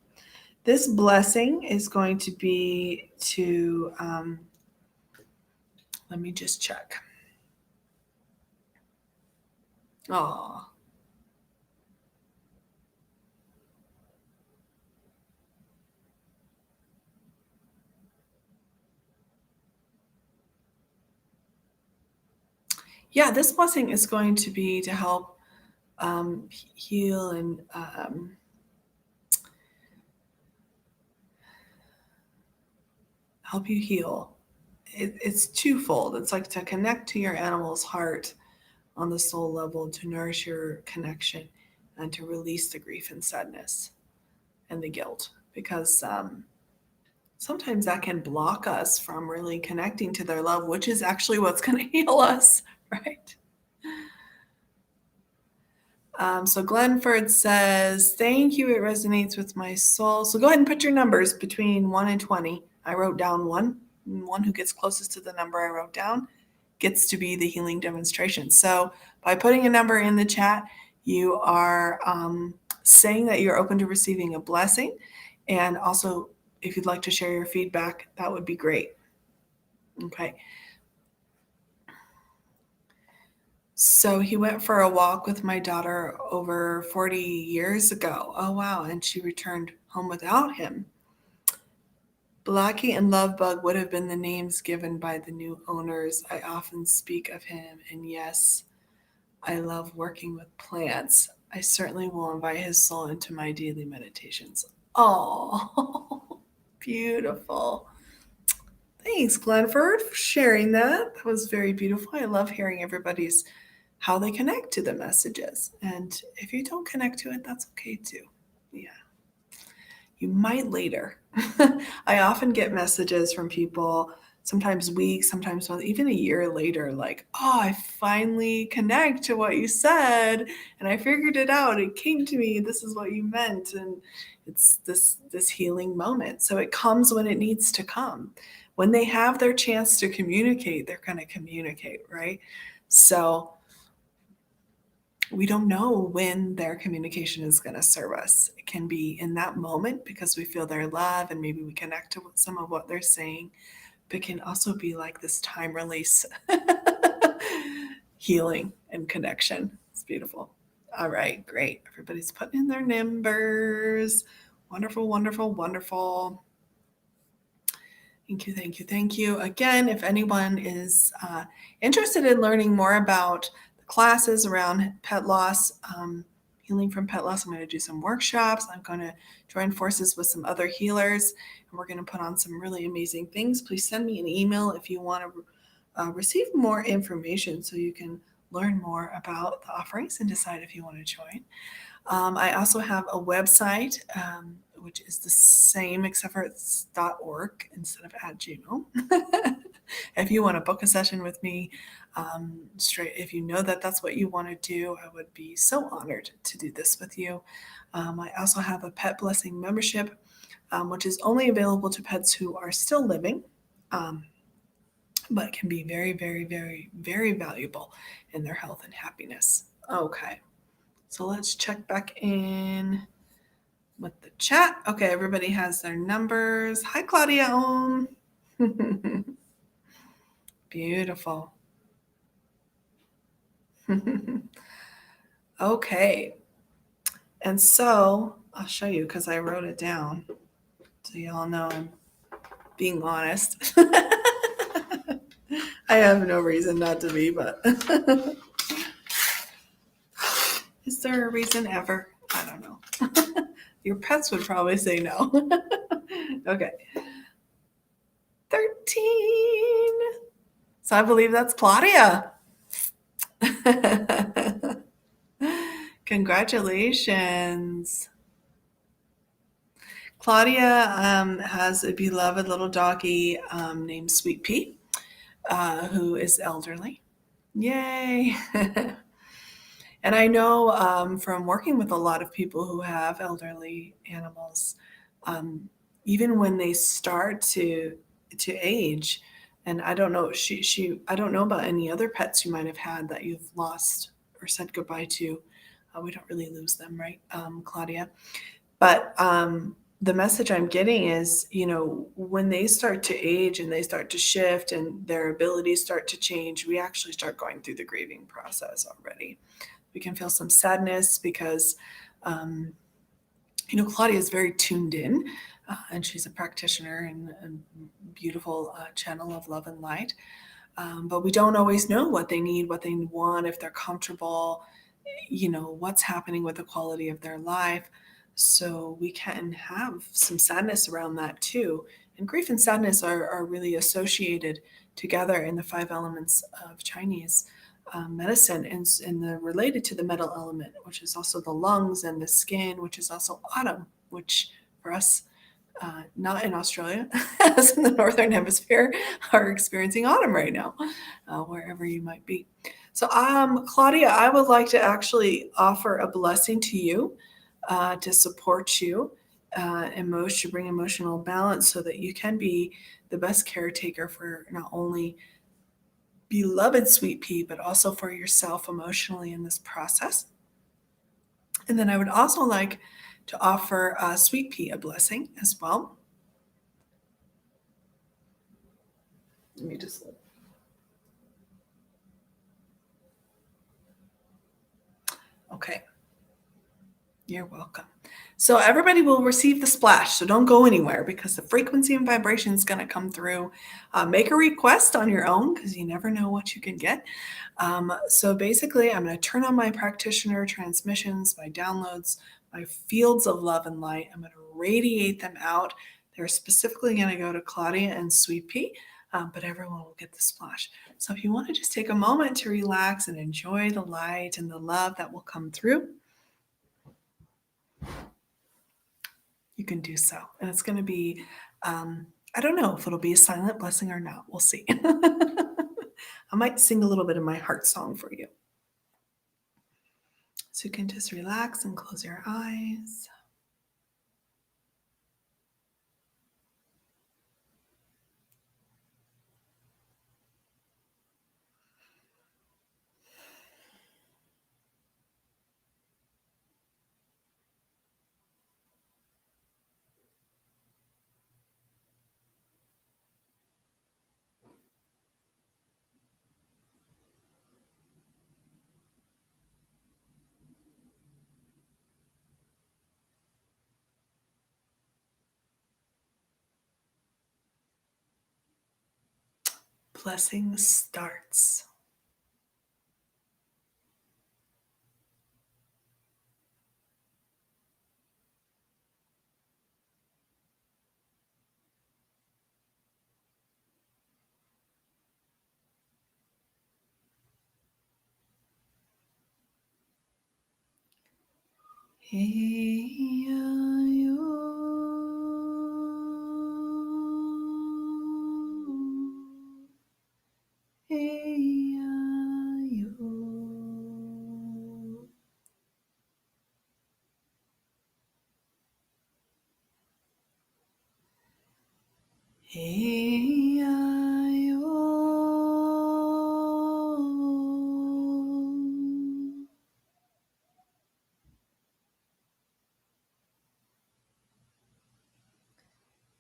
This blessing is going to be to, let me just check. Oh, Yeah, this blessing is going to be to help heal and help you heal. It's twofold. It's like to connect to your animal's heart on the soul level, to nourish your connection, and to release the grief and sadness and the guilt. Because sometimes that can block us from really connecting to their love, which is actually what's going to heal us, right? So Glenford says, thank you. It resonates with my soul. So go ahead and put your numbers between 1 and 20. I wrote down 1. One who gets closest to the number I wrote down gets to be the healing demonstration. So by putting a number in the chat, you are saying that you're open to receiving a blessing. And also, if you'd like to share your feedback, that would be great. Okay. So he went for a walk with my daughter over 40 years ago. Oh, wow. And she returned home without him. Blackie and Lovebug would have been the names given by the new owners. I often speak of him, and yes, I love working with plants. I certainly will invite his soul into my daily meditations. Oh, beautiful. Thanks, Glenford, for sharing that. That was very beautiful. I love hearing everybody's how they connect to the messages. And if you don't connect to it, that's okay too. Yeah. You might later. I often get messages from people, sometimes weeks, sometimes months, even a year later, like, oh, I finally connect to what you said and I figured it out. It came to me. This is what you meant. And it's this healing moment. So it comes when it needs to come. When they have their chance to communicate, they're going to communicate, right? So we don't know when their communication is going to serve us. It can be in that moment because we feel their love and maybe we connect to some of what they're saying, but it can also be like this time release healing and connection. It's beautiful. All right, great. Everybody's putting in their numbers. Wonderful, wonderful, wonderful. Thank you, thank you, thank you. Again, if anyone is interested in learning more about the classes around pet loss, healing from pet loss, I'm going to do some workshops. I'm going to join forces with some other healers, and we're going to put on some really amazing things. Please send me an email if you want to receive more information so you can learn more about the offerings and decide if you want to join. I also have a website, which is the same except for it's .org instead of @gmail. If you want to book a session with me, straight, if you know that that's what you want to do, I would be so honored to do this with you. I also have a Pet Blessing membership, which is only available to pets who are still living. But can be very, very, very, very valuable in their health and happiness. Okay. So let's check back in with the chat. Okay, everybody has their numbers. Hi, Claudia. Beautiful. Okay. And so I'll show you because I wrote it down. So y'all know I'm being honest. I have no reason not to be, but is there a reason ever? I don't know. Your pets would probably say no. Okay. 13. So I believe that's Claudia. Congratulations. Claudia has a beloved little doggie named Sweet Pea, who is elderly. Yay. And I know from working with a lot of people who have elderly animals, even when they start to age, and I don't know, I don't know about any other pets you might have had that you've lost or said goodbye to. We don't really lose them, right, Claudia? But the message I'm getting is, when they start to age and they start to shift and their abilities start to change, we actually start going through the grieving process already. We can feel some sadness because, Claudia is very tuned in, and she's a practitioner and a beautiful channel of love and light. But we don't always know what they need, what they want, if they're comfortable, what's happening with the quality of their life. So we can have some sadness around that too. And grief and sadness are really associated together in the five elements of Chinese medicine, and they're related to the metal element, which is also the lungs, and the skin, which is also autumn, which for us, not in Australia, as in the Northern Hemisphere, are experiencing autumn right now, wherever you might be. So, Claudia, I would like to actually offer a blessing to you to support you, bring emotional balance so that you can be the best caretaker for not only beloved Sweet Pea, but also for yourself emotionally in this process. And then I would also like to offer Sweet Pea a blessing as well. Let me just. Okay. You're welcome. So everybody will receive the splash. So don't go anywhere because the frequency and vibration is going to come through. Make a request on your own because you never know what you can get. So basically, I'm going to turn on my practitioner transmissions, my downloads, my fields of love and light. I'm going to radiate them out. They're specifically going to go to Claudia and Sweet Pea, but everyone will get the splash. So if you want to just take a moment to relax and enjoy the light and the love that will come through, you can do so. And it's going to be, I don't know if it'll be a silent blessing or not. We'll see. I might sing a little bit of my heart song for you. So you can just relax and close your eyes. Blessing starts. Hey, hey, hey,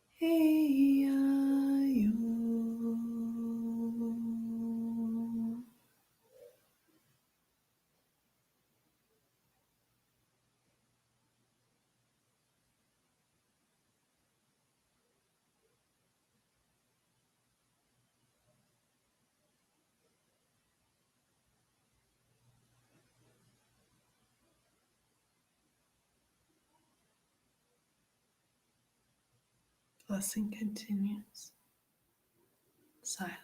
hey, Blessing continues. Silent.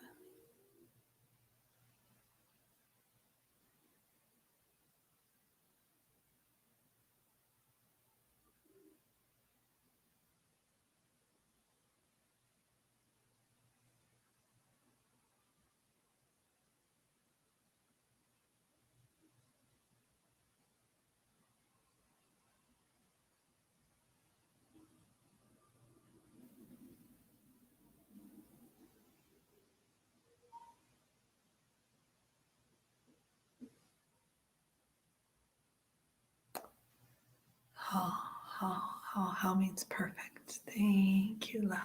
How means perfect. Thank you, love.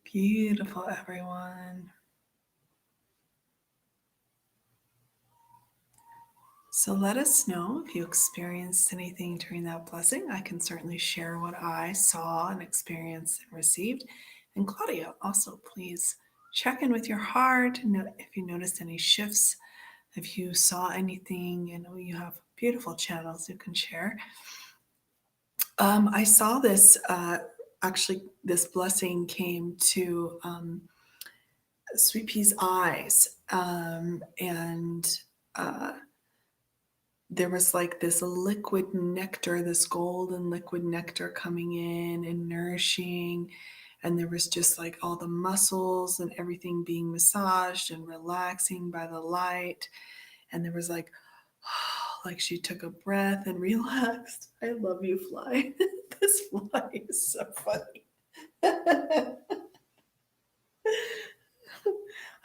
Beautiful, everyone. So let us know if you experienced anything during that blessing. I can certainly share what I saw and experienced and received. And Claudia, also please check in with your heart, if you noticed any shifts, if you saw anything. I know you have beautiful channels you can share. I saw this, actually, this blessing came to Sweet Pea's eyes, and there was like this liquid nectar, this golden liquid nectar coming in and nourishing. And there was just like all the muscles and everything being massaged and relaxing by the light. And there was like she took a breath and relaxed. I love you, fly. This fly is so funny.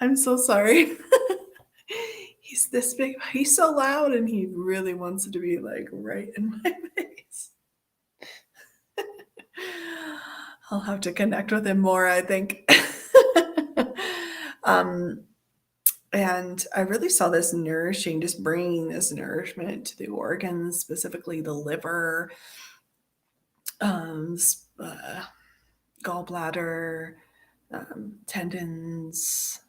I'm so sorry. He's this big. He's so loud, and he really wants to be like right in my face. I'll have to connect with him more, I think. And I really saw this nourishing, just bringing this nourishment to the organs, specifically the liver, gallbladder, tendons.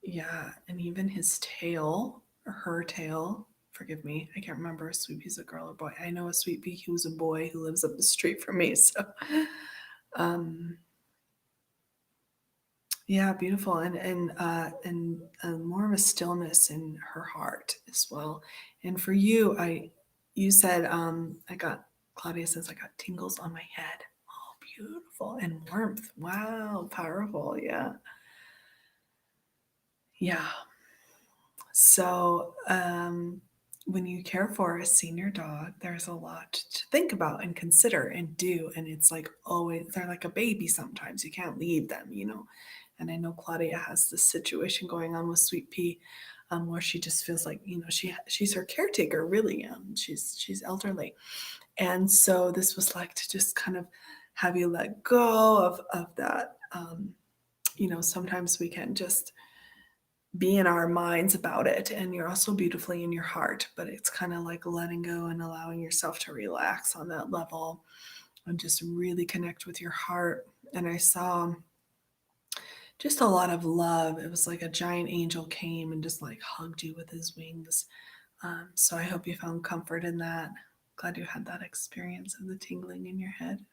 Yeah, and even his tail, or her tail. Forgive me, I can't remember if Sweet Pea's a girl or boy. I know a Sweet Pea who's a boy who lives up the street from me. So, yeah, beautiful, and more of a stillness in her heart as well. And for you, you said Claudia says I got tingles on my head. Oh, beautiful, and warmth. Wow, powerful. Yeah, yeah. So, when you care for a senior dog, there's a lot to think about and consider and do. And it's like always, they're like a baby sometimes. You can't leave them, you know. And I know Claudia has this situation going on with Sweet Pea, where she just feels like, you know, she's her caretaker, really. She's elderly. And so this was like to just kind of have you let go of that. You know, sometimes we can just be in our minds about it, and you're also beautifully in your heart, but it's kind of like letting go and allowing yourself to relax on that level and just really connect with your heart. And I saw just a lot of love. It was like a giant angel came and just like hugged you with his wings. So I hope you found comfort in that. Glad you had that experience of the tingling in your head.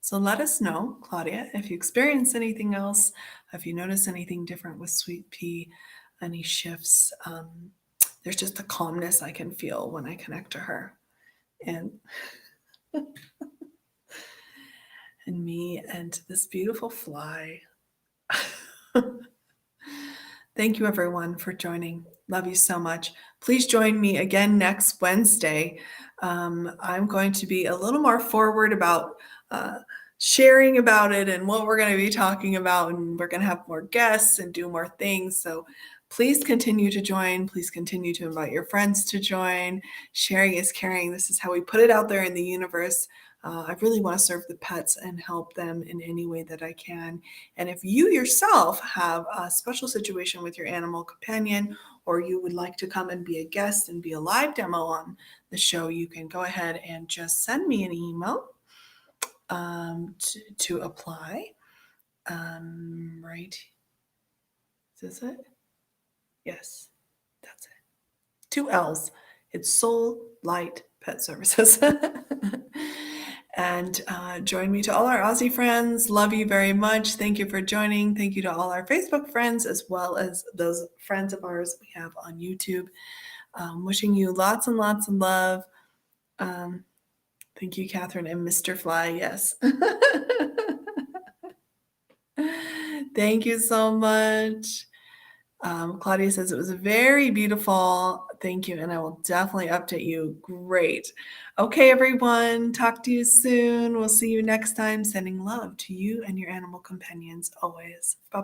So let us know, Claudia, if you experience anything else, if you notice anything different with Sweet Pea, any shifts. There's just a calmness I can feel when I connect to her. And me and this beautiful fly. Thank you, everyone, for joining. Love you so much. Please join me again next Wednesday. I'm going to be a little more forward about sharing about it and what we're going to be talking about, and we're going to have more guests and do more things. So please continue to join. Please continue to invite your friends to join. Sharing is caring. This is how we put it out there in the universe. I really want to serve the pets and help them in any way that I can. And if you yourself have a special situation with your animal companion, or you would like to come and be a guest and be a live demo on the show, you can go ahead and just send me an email to apply. Right. Is this it? Yes, that's it. 2 L's. It's Soul Light Pet Services. And join me to all our Aussie friends. Love you very much. Thank you for joining. Thank you to all our Facebook friends, as well as those friends of ours we have on YouTube. Wishing you lots and lots of love. Thank you, Catherine and Mr. Fly. Yes. Thank you so much. Claudia says it was very beautiful. Thank you. And I will definitely update you. Great. Okay, everyone. Talk to you soon. We'll see you next time. Sending love to you and your animal companions always. Bye.